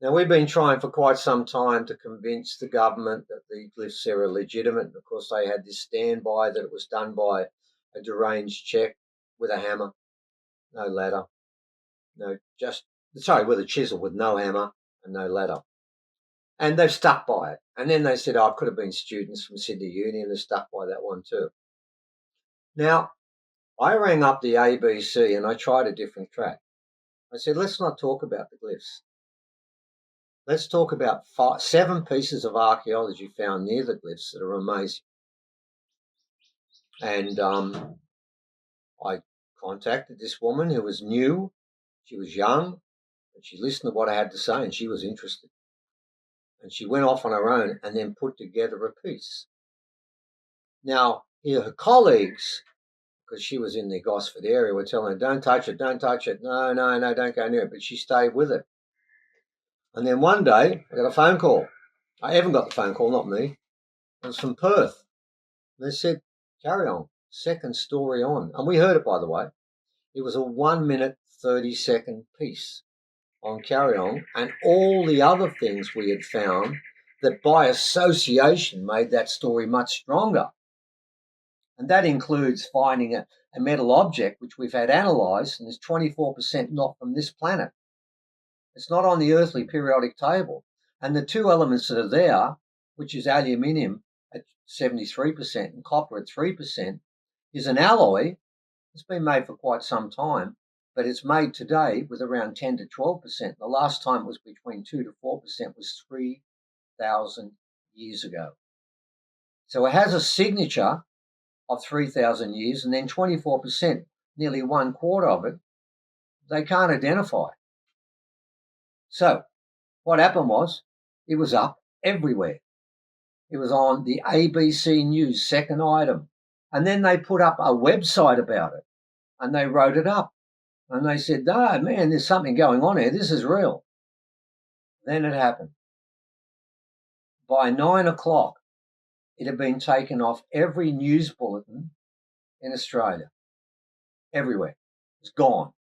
Now, we've been trying for quite some time to convince the government that the glyphs are illegitimate. Of course, they had this standby that it was done by a deranged Czech with a hammer, no ladder, with a chisel with no hammer and no ladder. And they've stuck by it. And then they said, it could have been students from Sydney Uni, and they're stuck by that one too. Now, I rang up the ABC and I tried a different track. I said, let's not talk about the glyphs. Let's talk about 7 pieces of archaeology found near the glyphs that are amazing. And I contacted this woman who was new. She was young, and she listened to what I had to say, and she was interested. And she went off on her own and then put together a piece. Now, her colleagues, because she was in the Gosford area, were telling her, don't touch it, don't touch it. No, don't go near it. But she stayed with it. And then one day, I got a phone call. I haven't got the phone call, not me. It was from Perth. They said, carry on, second story on. And we heard it, by the way. It was a 1 minute, 30-second piece on Carry On, and all the other things we had found that by association made that story much stronger. And that includes finding a metal object, which we've had analysed, and there's 24% not from this planet. It's not on the earthly periodic table. And the 2 elements that are there, which is aluminium at 73% and copper at 3%, is an alloy. It's been made for quite some time, but it's made today with around 10 to 12%. The last time it was between 2 to 4% was 3,000 years ago. So it has a signature of 3,000 years, and then 24%, nearly 1/4 of it, they can't identify. So what happened was it was up everywhere. It was on the ABC News, second item. And then they put up a website about it, and they wrote it up. And they said, oh, man, there's something going on here. This is real. Then it happened. By 9 o'clock, it had been taken off every news bulletin in Australia. Everywhere. It's gone.